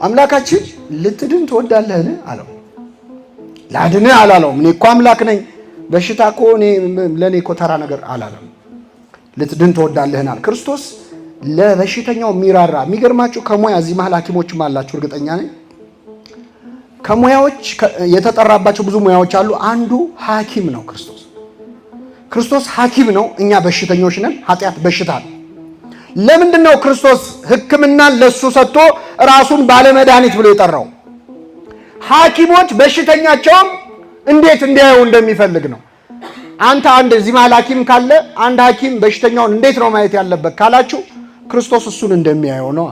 አምላካችን ልትድን ትወዳለህን አለው። ላድንህ አላለውም። እኔ እኮ አምላክ ነኝ፣ በሽታ እኮ ለእኔ እኮ ተራ ነገር አላለም። ልትድን ትወዳለህን አለ። ክርስቶስ ለበሽተኛው የሚራራ የሚገርማችሁ ከሙያ እዚህ መሀል ሐኪሞችም አላችሁ እርግጠኛ ነኝ። ከሙያዎች የተጠራባቸው ብዙ ሙያዎች አሉ። አንዱ ሐኪም ነው ክርስቶስ ሐኪም ነው። እኛ በሽተኞች ነን። ኃጢአት በሽታ ነው። ለምንድን ነው ክርስቶስ ሕክምናን ለሱ ሰጥቶ ራሱን ባለመድኃኒት ብሎ የጠራው? ሐኪሞች በሽተኛቸውም እንዴት እንዲያዩ እንደሚፈልግ ነው። አንተ አንድ እዚህ መሀል ሐኪም ካለ አንድ ሐኪም በሽተኛውን እንዴት ነው ማየት ያለበት ካላችሁ ክርስቶስ እሱን እንደሚያየው ነው።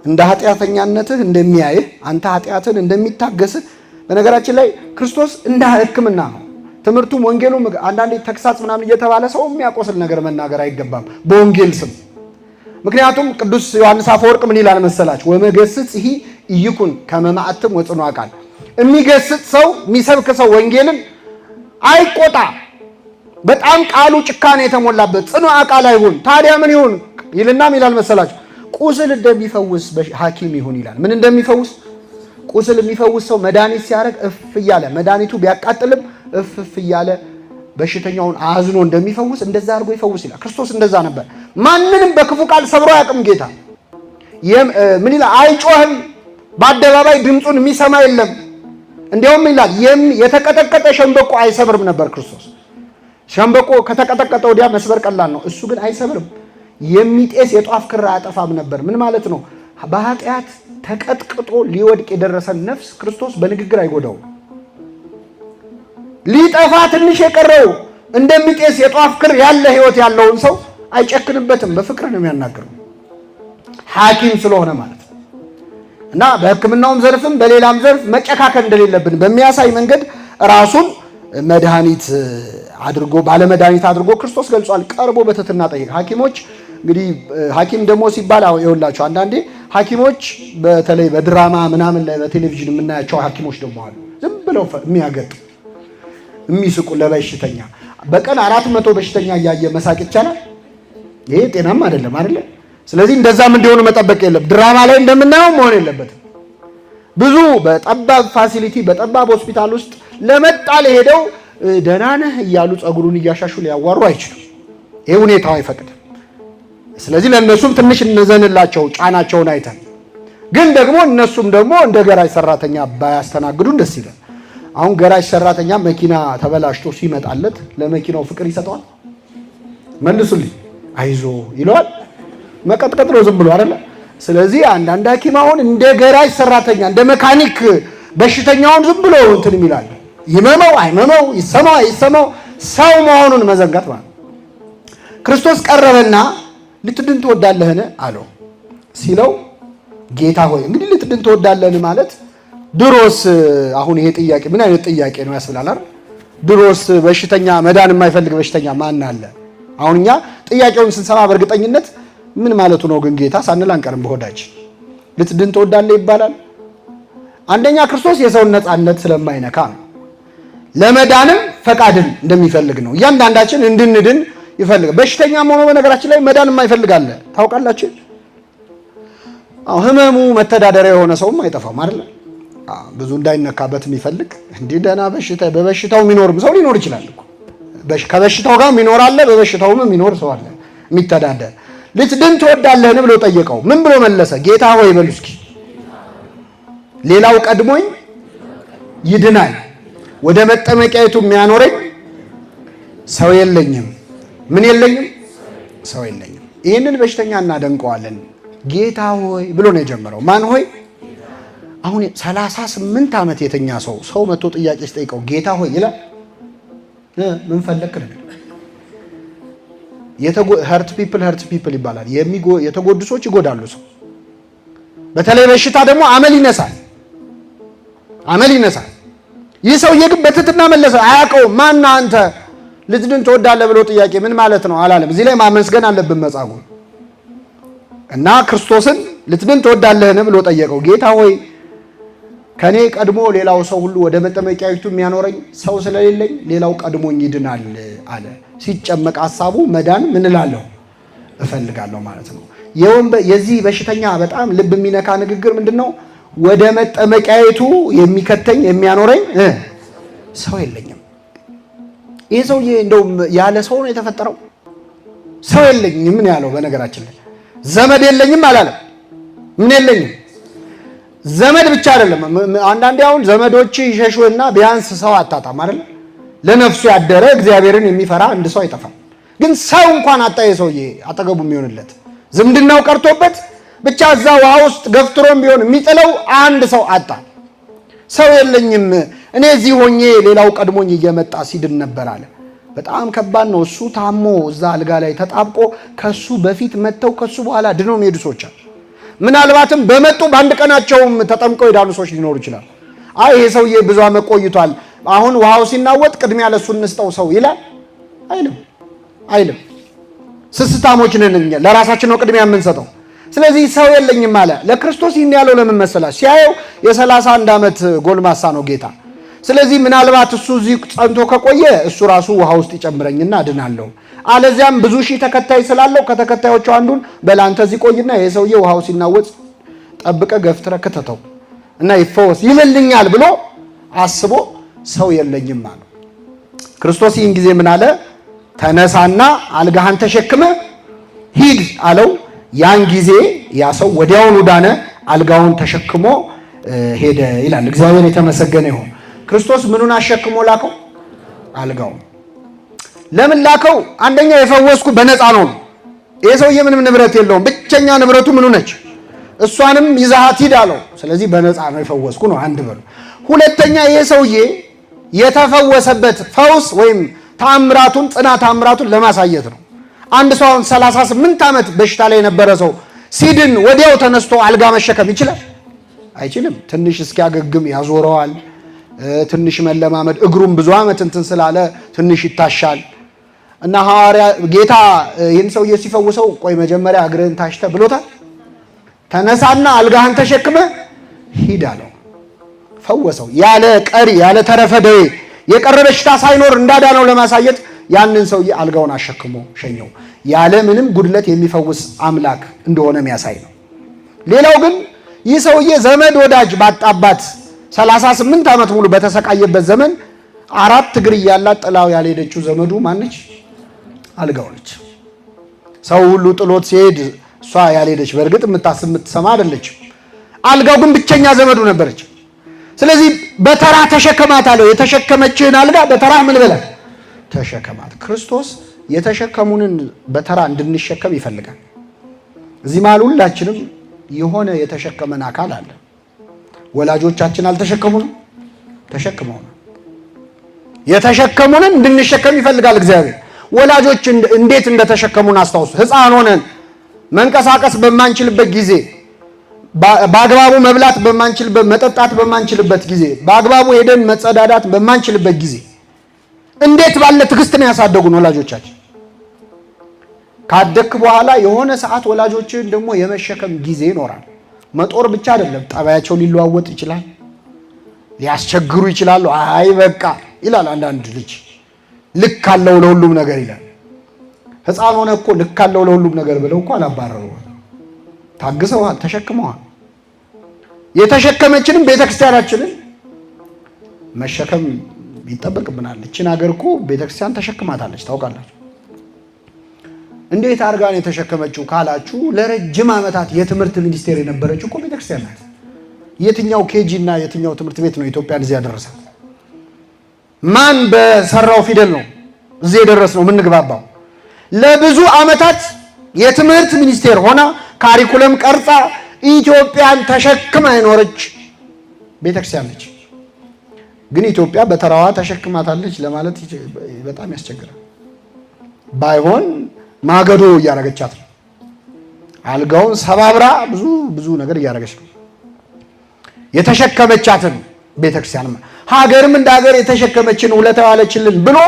እንደ ኃጢአተኛነትህ እንደሚያይህ፣ አንተ ኃጢአትን እንደሚታገስህ። በነገራችን ላይ ክርስቶስ እንደ ሕክምና ነው። ትምህርቱም ወንጌሉም አንዳንዴ ተግሳጽ ምናምን እየተባለ ሰው የሚያቆስል ነገር መናገር አይገባም በወንጌል ስም። ምክንያቱም ቅዱስ ዮሐንስ አፈወርቅ ምን ይላል መሰላችሁ? ወመገስጽ ይህ ይኩን ከመማዕትም ወጽኑ አቃል። የሚገስጽ ሰው የሚሰብክ ሰው ወንጌልን አይቆጣ፣ በጣም ቃሉ ጭካኔ የተሞላበት ጽኑ አቃል አይሁን። ታዲያ ምን ይሁን ይልና ይላል መሰላችሁ? ቁስል እንደሚፈውስ ሐኪም ይሁን ይላል። ምን እንደሚፈውስ? ቁስል የሚፈውስ ሰው መድኃኒት ሲያደርግ እፍ እያለ መድኃኒቱ ቢያቃጥልም እፍ እያለ በሽተኛውን አዝኖ እንደሚፈውስ እንደዛ አድርጎ ይፈውስ ይላል። ክርስቶስ እንደዛ ነበር። ማንንም በክፉ ቃል ሰብሮ አያውቅም ጌታ። ምን ይላል? አይጮህም፣ በአደባባይ ድምፁን የሚሰማ የለም። እንዲያውም ይላል የተቀጠቀጠ ሸንበቆ አይሰብርም ነበር ክርስቶስ። ሸንበቆ ከተቀጠቀጠ ወዲያ መስበር ቀላል ነው፣ እሱ ግን አይሰብርም። የሚጤስ የጧፍ ክር አያጠፋም ነበር። ምን ማለት ነው? በኃጢአት ተቀጥቅጦ ሊወድቅ የደረሰን ነፍስ ክርስቶስ በንግግር አይጎዳውም። ሊጠፋ ትንሽ የቀረው እንደሚጤስ የጧፍ ክር ያለ ህይወት ያለውን ሰው አይጨክንበትም፣ በፍቅር ነው የሚያናግረው። ሐኪም ስለሆነ ማለት ነው። እና በሕክምናውም ዘርፍም በሌላም ዘርፍ መጨካከል እንደሌለብን በሚያሳይ መንገድ ራሱን መድኃኒት አድርጎ ባለመድኃኒት አድርጎ ክርስቶስ ገልጿል። ቀርቦ በትህትና ጠየቀ። ሐኪሞች እንግዲህ ሐኪም ደግሞ ሲባል ይኸውላችሁ አንዳንዴ ሐኪሞች በተለይ በድራማ ምናምን ላይ በቴሌቪዥን የምናያቸው ሐኪሞች ደግሞ አሉ። ዝም ብለው የሚያገጡ የሚስቁ ለበሽተኛ በቀን 400 በሽተኛ እያየ መሳቅ ይቻላል? ይሄ ጤናም አይደለም አይደለ? ስለዚህ እንደዛም እንዲሆኑ መጠበቅ የለም። ድራማ ላይ እንደምናየው መሆን የለበትም። ብዙ በጠባብ ፋሲሊቲ በጠባብ ሆስፒታል ውስጥ ለመጣል ሄደው ደህና ነህ እያሉ ጸጉሩን እያሻሹ ሊያዋሩ አይችሉም። ይሄ ሁኔታው አይፈቅድም። ስለዚህ ለእነሱም ትንሽ እንዘንላቸው ጫናቸውን አይተን፣ ግን ደግሞ እነሱም ደግሞ እንደ ገራጅ ሰራተኛ ባያስተናግዱን ደስ ይላል። አሁን ገራጅ ሰራተኛ መኪና ተበላሽቶ ሲመጣለት ለመኪናው ፍቅር ይሰጠዋል? መልሱልኝ። አይዞ ይለዋል? መቀጥቀጥ ነው ዝም ብሎ አይደለ? ስለዚህ አንዳንድ ሐኪም አሁን እንደ ገራጅ ሰራተኛ እንደ መካኒክ በሽተኛውን ዝም ብሎ እንትን ይላል። ይመመው አይመመው ይሰማው አይሰማው ሰው መሆኑን መዘንጋት ማለት። ክርስቶስ ቀረበና ልትድን ትወዳለህን አለው። ሲለው ጌታ ሆይ እንግዲህ ልትድን ትወዳለህን ማለት ድሮስ አሁን ይሄ ጥያቄ ምን አይነት ጥያቄ ነው ያስብላል አይደል? ድሮስ በሽተኛ መዳን የማይፈልግ በሽተኛ ማን አለ? አሁን እኛ ጥያቄውን ስንሰማ በእርግጠኝነት ምን ማለቱ ነው ግን ጌታ ሳንል አንቀርም። በሆዳችን ልትድን ትወዳለህ ይባላል። አንደኛ ክርስቶስ የሰውን ነፃነት ስለማይነካ ነው። ለመዳንም ፈቃድን እንደሚፈልግ ነው። እያንዳንዳችን እንድንድን ይፈልጋል። በሽተኛም ሆኖ በነገራችን ላይ መዳን የማይፈልግ አለ። ታውቃላችሁ? ህመሙ መተዳደሪያ የሆነ ሰውም አይጠፋም አይደል? ብዙ እንዳይነካበት የሚፈልግ እንዲህ ደህና በበሽታው የሚኖርም ሰው ሊኖር ይችላል እኮ። ከበሽታው ጋር የሚኖር አለ፣ በበሽታውም የሚኖር ሰው አለ የሚተዳደር። ልትድን ትወዳለህን ብሎ ጠየቀው። ምን ብሎ መለሰ? ጌታ ሆይ በሉ እስኪ ሌላው ቀድሞኝ ይድናል፣ ወደ መጠመቂያይቱ የሚያኖረኝ ሰው የለኝም። ምን የለኝም? ሰው የለኝም። ይህንን በሽተኛ እናደንቀዋለን። ጌታ ሆይ ብሎ ነው የጀመረው። ማን ሆይ? አሁን 38 ዓመት የተኛ ሰው መጥቶ ጥያቄ ሲጠይቀው ጌታ ሆይ ይላል። ምን ፈለክ ነው? ሀርት ፒፕል ይባላል። የተጎዱ ሰዎች ይጎዳሉ ሰው። በተለይ በሽታ ደግሞ አመል ይነሳል። ይህ ሰውዬ ግን በትህትና መለሰ። አያውቀውም። ማን አንተ ልትድን ትወዳለህ ብሎ ጥያቄ ምን ማለት ነው አላለም። እዚህ ላይ ማመስገን አለብን መጻጉዕ እና ክርስቶስን ልትድን ትወዳለህን ብሎ ጠየቀው። ጌታ ሆይ ከኔ ቀድሞ ሌላው ሰው ሁሉ ወደ መጠመቂያይቱ የሚያኖረኝ ሰው ስለሌለኝ ሌላው ቀድሞኝ ይድናል አለ። ሲጨመቅ ሐሳቡ መዳን ምን እላለሁ እፈልጋለሁ ማለት ነው። የዚህ በሽተኛ በጣም ልብ የሚነካ ንግግር ምንድነው? ወደ መጠመቂያይቱ የሚከተኝ የሚያኖረኝ ሰው የለኝም። ይሄ ሰውዬ እንደው ያለ ሰው ነው የተፈጠረው። ሰው የለኝም ምን ያለው? በነገራችን ላይ ዘመድ የለኝም አላለም። ምን የለኝም? ዘመድ ብቻ አይደለም። አንዳንዴ አሁን ዘመዶች ይሸሹና ቢያንስ ሰው አታጣም አይደል? ለነፍሱ ያደረ እግዚአብሔርን የሚፈራ አንድ ሰው አይጠፋም። ግን ሰው እንኳን አጣ። የሰውዬ አጠገቡ የሚሆንለት ዝምድናው ቀርቶበት ብቻ እዛ ውሃ ውስጥ ገፍትሮም ቢሆን የሚጥለው አንድ ሰው አጣ። ሰው የለኝም እኔ እዚህ ሆኜ ሌላው ቀድሞኝ እየመጣ ሲድን ነበር አለ። በጣም ከባድ ነው። እሱ ታሞ እዛ አልጋ ላይ ተጣብቆ ከሱ በፊት መጥተው ከሱ በኋላ ድነው የሚሄዱ ሰዎች አሉ። ምናልባትም በመጡ በአንድ ቀናቸውም ተጠምቀው የዳኑ ሰዎች ሊኖሩ ይችላል። አይ ይሄ ሰውዬ ብዙ ዓመት ቆይቷል፣ አሁን ውሃው ሲናወጥ ቅድሚያ ለሱ እንስጠው ሰው ይላል አይልም። ስስታሞች ነን እኛ፣ ለራሳችን ነው ቅድሚያ የምንሰጠው። ስለዚህ ሰው የለኝም አለ። ለክርስቶስ ይህን ያለው ለምን መሰላችሁ? ሲያየው የ31 ዓመት ጎልማሳ ነው ጌታ። ስለዚህ ምናልባት እሱ እዚህ ጸንቶ ከቆየ እሱ ራሱ ውሃ ውስጥ ይጨምረኝና እድናለሁ፣ አለዚያም ብዙ ሺህ ተከታይ ስላለው ከተከታዮቹ አንዱን በላንተ እዚህ ቆይና ይሄ ሰውዬ ውሃው ሲናወጥ ጠብቀ ገፍትረ ከተተው እና ይፈወስ ይልልኛል ብሎ አስቦ ሰው የለኝም አለ። ክርስቶስ ይህን ጊዜ ምን አለ? ተነሳና አልጋህን ተሸክመ ሂድ አለው። ያን ጊዜ ያ ሰው ወዲያውኑ ዳነ፣ አልጋውን ተሸክሞ ሄደ ይላል። እግዚአብሔር የተመሰገነ ይሁን። ክርስቶስ ምኑን አሸክሞ ላከው? አልጋውን። ለምን ላከው? አንደኛ የፈወስኩ በነፃ ነው። ይሄ ሰውዬ ምንም ንብረት የለውም። ብቸኛ ንብረቱ ምኑ ነች? እሷንም ይዛሃት ሂድ አለው። ስለዚህ በነፃ ነው የፈወስኩ ነው አንድ በሉ። ሁለተኛ ይሄ ሰውዬ የተፈወሰበት ፈውስ ወይም ታምራቱን ጽናት ታምራቱን ለማሳየት ነው። አንድ ሰው 38 ዓመት በሽታ ላይ የነበረ ሰው ሲድን ወዲያው ተነስቶ አልጋ መሸከም ይችላል? አይችልም። ትንሽ እስኪያገግም ያዞረዋል። ትንሽ መለማመድ፣ እግሩም ብዙ ዓመት እንትን ስላለ ትንሽ ይታሻል። እና ሐዋርያ ጌታ ይህን ሰውዬ ሲፈውሰው ቆይ መጀመሪያ እግርህን ታሽተ ብሎታል። ተነሳና አልጋህን ተሸክመ ሂድ አለው። ፈወሰው። ያለ ቀሪ ያለ ተረፈ ደዌ የቀረ በሽታ ሳይኖር እንዳዳነው ለማሳየት ያንን ሰውዬ አልጋውን አሸክሞ ሸኘው። ያለ ምንም ጉድለት የሚፈውስ አምላክ እንደሆነ የሚያሳይ ነው። ሌላው ግን ይህ ሰውዬ ዘመድ ወዳጅ ባጣባት 38 ዓመት ሙሉ በተሰቃየበት ዘመን 4 እግር እያላት ጥላው ያልሄደችው ዘመዱ ማነች? አልጋው ነች። ሰው ሁሉ ጥሎት ሲሄድ እሷ ያልሄደች በእርግጥ የምትሰማ አይደለችም። አልጋው ግን ብቸኛ ዘመዱ ነበረች። ስለዚህ በተራ ተሸከማት አለው። የተሸከመችህን አልጋ በተራ ምን በላት? ተሸከማት። ክርስቶስ የተሸከሙንን በተራ እንድንሸከም ይፈልጋል። እዚህ መሃል ሁላችንም የሆነ የተሸከመን አካል አለ። ወላጆቻችን አልተሸከሙንም? ተሸክመውናል። የተሸከሙንን እንድንሸከም ይፈልጋል እግዚአብሔር። ወላጆች እንዴት እንደተሸከሙን አስታውሱ። ሕፃን ሆነን መንቀሳቀስ በማንችልበት ጊዜ፣ በአግባቡ መብላት በማንችልበት፣ መጠጣት በማንችልበት ጊዜ፣ በአግባቡ ሄደን መጸዳዳት በማንችልበት ጊዜ እንዴት ባለ ትዕግስት ነው ያሳደጉን ወላጆቻችን። ካደክ በኋላ የሆነ ሰዓት ወላጆችን ደግሞ የመሸከም ጊዜ ይኖራል። መጦር ብቻ አይደለም፣ ጠባያቸው ሊለዋወጥ ይችላል፣ ሊያስቸግሩ ይችላሉ። አይ በቃ ይላል አንዳንድ ልጅ፣ ልክ አለው ለሁሉም ነገር ይላል። ሕፃን ሆነ እኮ ልክ አለው ለሁሉም ነገር ብለው እኮ አላባረሩም። ታግሰዋል፣ ተሸክመዋል። የተሸከመችንም ቤተክርስቲያናችንን መሸከም ይጠበቅብናል። እችን ሀገር እኮ ቤተክርስቲያን ተሸክማታለች። ታውቃላችሁ እንዴት አድርጋ ነው የተሸከመችው ካላችሁ፣ ለረጅም ዓመታት የትምህርት ሚኒስቴር የነበረችው እኮ ቤተክርስቲያን ናት። የትኛው ኬጂ እና የትኛው ትምህርት ቤት ነው ኢትዮጵያን እዚህ ያደረሳት? ማን በሰራው ፊደል ነው እዚህ የደረስ ነው የምንግባባው? ለብዙ ዓመታት የትምህርት ሚኒስቴር ሆና ካሪኩለም ቀርጻ ኢትዮጵያን ተሸክማ የኖረች ቤተክርስቲያን ነች። ግን ኢትዮጵያ በተራዋ ተሸክማታለች ለማለት በጣም ያስቸግራል። ባይሆን ማገዶ እያረገቻት ነው። አልጋውን ሰባብራ ብዙ ነገር እያረገች ነው የተሸከመቻትን ቤተክርስቲያን። ሀገርም እንደ ሀገር የተሸከመችን ውለታ ዋለችልን ብሎ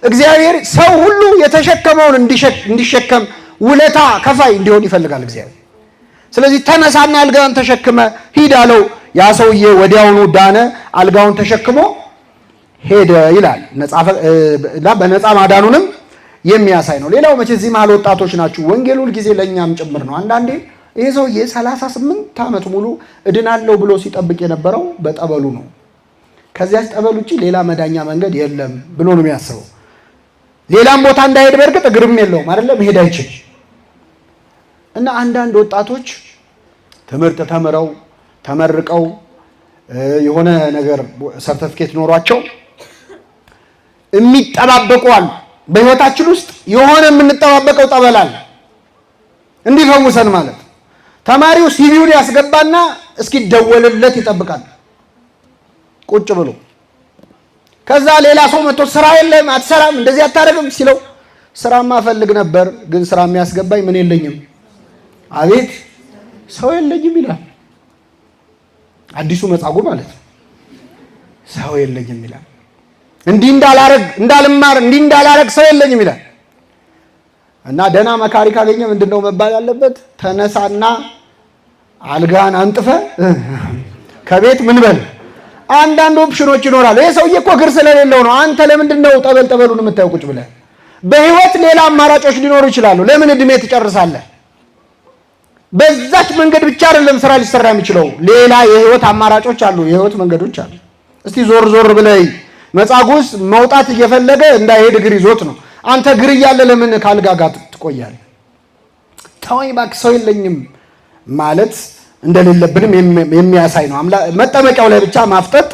እግዚአብሔር ሰው ሁሉ የተሸከመውን እንዲሸከም ውለታ ከፋይ እንዲሆን ይፈልጋል እግዚአብሔር። ስለዚህ ተነሳና አልጋውን ተሸክመ ሂድ አለው። ያ ሰውዬ ወዲያውኑ ዳነ፣ አልጋውን ተሸክሞ ሄደ ይላል። በነፃ ማዳኑንም የሚያሳይ ነው። ሌላው መቼ እዚህ መሀል ወጣቶች ናችሁ፣ ወንጌል ሁል ጊዜ ለእኛም ጭምር ነው። አንዳንዴ ይሄ ሰውዬ 38 ዓመት ሙሉ እድናለሁ ብሎ ሲጠብቅ የነበረው በጠበሉ ነው። ከዚያች ጠበል ውጭ ሌላ መዳኛ መንገድ የለም ብሎ ነው የሚያስበው። ሌላም ቦታ እንዳይሄድ በእርግጥ እግርም የለውም አይደለም፣ መሄድ አይችል እና አንዳንድ ወጣቶች ትምህርት ተምረው ተመርቀው የሆነ ነገር ሰርተፊኬት ኖሯቸው የሚጠባበቁ አሉ። በህይወታችን ውስጥ የሆነ የምንጠባበቀው ጠበል አለ እንዲፈውሰን ማለት። ተማሪው ሲቪውን ያስገባና እስኪደወልለት ይጠብቃል ቁጭ ብሎ። ከዛ ሌላ ሰው መጥቶ ስራ የለም አትሰራም እንደዚህ አታረግም ሲለው ስራማ ፈልግ ነበር ግን ስራ የሚያስገባኝ ምን የለኝም፣ አቤት ሰው የለኝም ይላል። አዲሱ መጻጉዕ ማለት ነው። ሰው የለኝም ይላል። እንዲህ እንዳላረግ እንዳልማር እንዲህ እንዳላረግ ሰው የለኝም ይላል። እና ደህና መካሪ ካገኘ ምንድነው መባል ያለበት? ተነሳና አልጋን አንጥፈ ከቤት ምን በል። አንዳንድ ኦፕሽኖች ይኖራሉ። ይሄ ሰውዬ እኮ እግር ስለሌለው ነው። አንተ ለምንድነው ጠበሉን የምታየው ቁጭ ብለህ? በህይወት ሌላ አማራጮች ሊኖሩ ይችላሉ። ለምን እድሜ ትጨርሳለህ? በዛች መንገድ ብቻ አይደለም ስራ ሊሰራ የሚችለው። ሌላ የህይወት አማራጮች አሉ፣ የህይወት መንገዶች አሉ። እስቲ ዞር ዞር ብለህ መጻጉዕ መውጣት እየፈለገ እንዳይሄድ እግር ይዞት ነው። አንተ እግር እያለ ለምን ካልጋ ጋር ትቆያለህ? ተወኝ እባክህ ሰው የለኝም ማለት እንደሌለብንም የሚያሳይ ነው። መጠመቂያው ላይ ብቻ ማፍጠጥ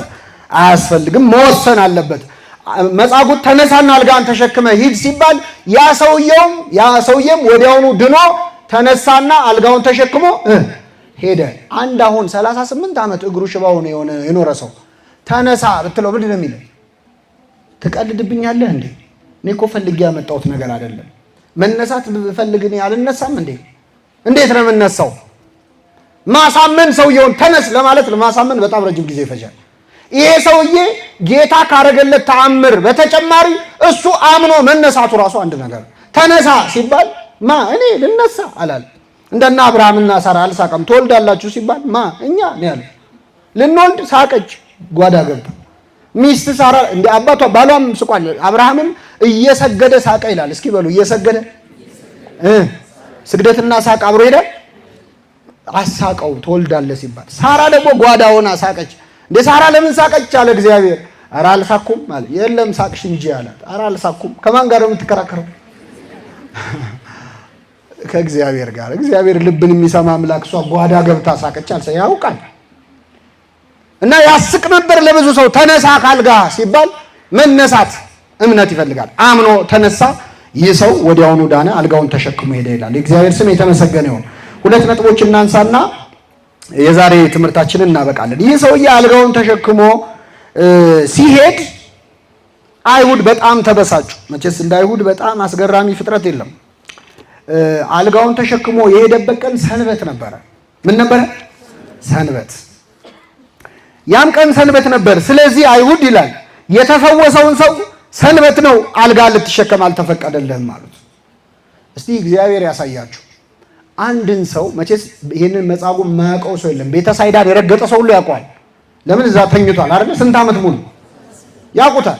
አያስፈልግም፣ መወሰን አለበት። መጻጉዕ ተነሳና አልጋን ተሸክመ ሂድ ሲባል ያ ሰውየም ወዲያውኑ ድኖ ተነሳና አልጋውን ተሸክሞ ሄደ። አንድ አሁን 38 ዓመት እግሩ ሽባው ነው የኖረ ሰው ተነሳ ብትለው ምንድን ነው የሚለው? ትቀልድብኛለህ እንዴ? እኔ እኮ ፈልጌ ያመጣሁት ነገር አይደለም። መነሳት ብፈልግ እኔ አልነሳም እንዴ? እንዴት ነው የምነሳው? ማሳመን ሰውየውን ተነስ ለማለት ለማሳመን በጣም ረጅም ጊዜ ይፈጃል። ይሄ ሰውዬ ጌታ ካረገለት ተአምር በተጨማሪ እሱ አምኖ መነሳቱ ራሱ አንድ ነገር። ተነሳ ሲባል እኔ ልነሳ አላል። እንደና አብርሃምና ሳራ አልሳቀም። ትወልዳላችሁ ሲባል እኛ ነው ያለ። ልንወልድ ሳቀች፣ ጓዳ ገባ። ሚስት ሳራ እንደ አባቷ ባሏም ስቋል። አብርሃምም እየሰገደ ሳቀ ይላል። እስኪ በሉ እየሰገደ ስግደትና ሳቅ አብሮ ሄደ። አሳቀው ትወልዳለህ ሲባል። ሳራ ደግሞ ጓዳ ሆና ሳቀች። እንደ ሳራ ለምን ሳቀች አለ እግዚአብሔር። ኧረ አልሳኩም አለ። የለም ሳቅሽ እንጂ አላት። ኧረ አልሳኩም። ከማን ጋር ነው የምትከራከረው? ከእግዚአብሔር ጋር። እግዚአብሔር ልብን የሚሰማ አምላክ። እሷ ጓዳ ገብታ ሳቀች አልሰ ያውቃል። እና ያስቅ ነበር ለብዙ ሰው። ተነሳ ካልጋ ሲባል መነሳት እምነት ይፈልጋል። አምኖ ተነሳ። ይህ ሰው ወዲያውኑ ዳነ፣ አልጋውን ተሸክሞ ሄደ ይላል። የእግዚአብሔር ስም የተመሰገነ ይሁን። ሁለት ነጥቦች እናንሳና የዛሬ ትምህርታችንን እናበቃለን። ይህ ሰውዬ አልጋውን ተሸክሞ ሲሄድ አይሁድ በጣም ተበሳጩ። መቼስ እንደ አይሁድ በጣም አስገራሚ ፍጥረት የለም። አልጋውን ተሸክሞ የሄደበት ቀን ሰንበት ነበረ። ምን ነበረ? ሰንበት። ያም ቀን ሰንበት ነበር። ስለዚህ አይሁድ ይላል የተፈወሰውን ሰው ሰንበት ነው አልጋ ልትሸከም አልተፈቀደልህም ማለት። እስቲ እግዚአብሔር ያሳያችሁ። አንድን ሰው መቼስ ይሄንን መጻጉዕ የማያውቀው ሰው የለም። ቤተሳይዳን የረገጠ ሰው ሁሉ ያውቀዋል። ለምን እዛ ተኝቷል አይደል? ስንት ዓመት ሙሉ ያውቁታል።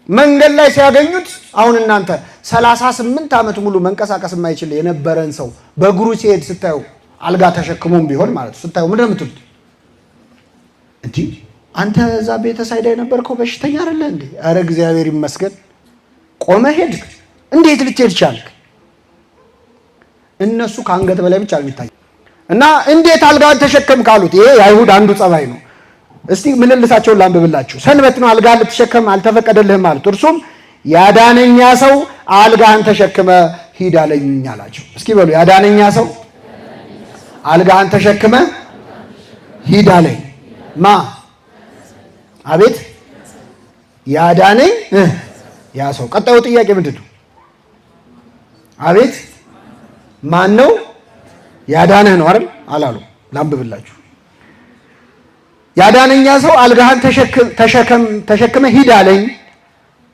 መንገድ ላይ ሲያገኙት አሁን እናንተ 38 ዓመት ሙሉ መንቀሳቀስ የማይችል የነበረን ሰው በእግሩ ሲሄድ ስታዩ አልጋ ተሸክሞም ቢሆን ማለት ስታዩ ምንድን ነው የምትሉት? እንዴ አንተ እዛ ቤተሳይዳ የነበርከው በሽተኛ አይደለ እንዴ? አረ እግዚአብሔር ይመስገን ቆመ ሄድክ። እንዴት ልትሄድ ቻልክ? እነሱ ከአንገት በላይ ብቻ የሚታይ እና እንዴት አልጋን ተሸከም ካሉት ይሄ የአይሁድ አንዱ ጸባይ ነው። እስቲ ምልልሳቸውን ላንብብላችሁ። ሰንበት ነው አልጋን ልትሸከም አልተፈቀደልህም ማለት። እርሱም ያዳነኛ ሰው አልጋህን ተሸክመ ሂድ አለኝ አላቸው። እስኪ በሉ ያዳነኛ ሰው አልጋህን ተሸክመ ሂድ አለኝ። አቤት ያዳነኝ ያ ሰው። ቀጣዩ ጥያቄ ምንድን ነው? አቤት ማን ነው? ያዳነህ ነው አይደል አላሉ። ላንብብላችሁ። ያዳነኛ ሰው አልጋህን ተሸክመ ሂድ አለኝ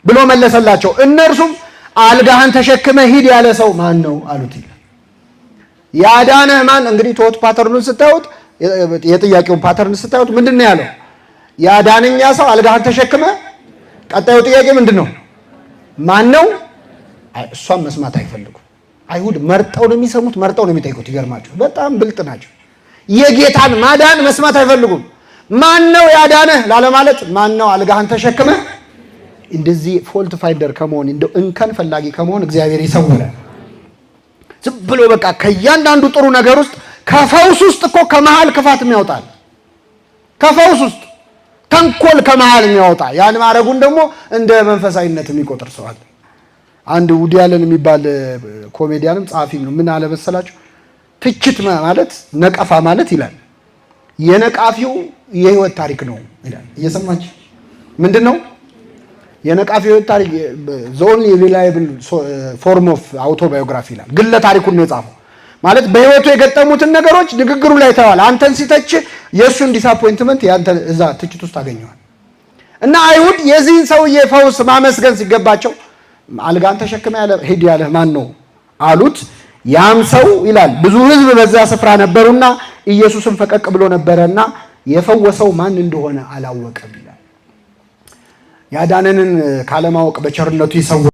ብሎ መለሰላቸው። እነርሱም አልጋህን ተሸክመ ሂድ ያለ ሰው ማን ነው አሉት። ያዳነህ ማን? እንግዲህ ቶት ፓተርኑን ስታዩት፣ የጥያቄውን ፓተርን ስታዩት ምንድን ነው ያለው? ያዳነኛ ሰው አልጋህን ተሸክመ። ቀጣዩ ጥያቄ ምንድን ነው? ማን ነው? እሷን መስማት አይፈልጉም። አይሁድ መርጠው ነው የሚሰሙት፣ መርጠው ነው የሚጠይቁት። ይገርማቸው፣ በጣም ብልጥ ናቸው። የጌታን ማዳን መስማት አይፈልጉም። ማን ነው ያዳነህ ላለማለት፣ ማን ነው አልጋህን ተሸክመህ። እንደዚህ ፎልት ፋይንደር ከመሆን እንደው እንከን ፈላጊ ከመሆን እግዚአብሔር ይሰውራል። ዝም ብሎ በቃ ከእያንዳንዱ ጥሩ ነገር ውስጥ ከፈውስ ውስጥ እኮ ከመሃል ክፋት የሚያወጣል። ከፈውስ ውስጥ ተንኮል ከመሃል የሚያወጣ ያን ማድረጉን ደግሞ እንደ መንፈሳዊነት የሚቆጥር ሰው አለ። አንድ ውዲ አለን የሚባል ኮሜዲያንም ጸሐፊም ነው። ምን አለ መሰላችሁ? ትችት ማለት ነቀፋ ማለት ይላል የነቃፊው የህይወት ታሪክ ነው ይላል። እየሰማችሁ ምንድነው የነቃፊው የህይወት ታሪክ? the only reliable form of autobiography ይላል። ግለ ታሪኩን ነው የጻፈው። ማለት በህይወቱ የገጠሙትን ነገሮች ንግግሩ ላይ ተዋል። አንተን ሲተች የእሱን ዲስአፖይንትመንት ያንተ እዛ ትችት ውስጥ ታገኘዋል። እና አይሁድ የዚህን ሰውዬ ፈውስ ማመስገን ሲገባቸው አልጋን ተሸክመ ያለ ሄድ ያለ ማን ነው አሉት። ያም ሰው ይላል ብዙ ህዝብ በዛ ስፍራ ነበሩና ኢየሱስን ፈቀቅ ብሎ ነበረና የፈወሰው ማን እንደሆነ አላወቀም ይላል። ያዳነንን ካለማወቅ በቸርነቱ ይሰው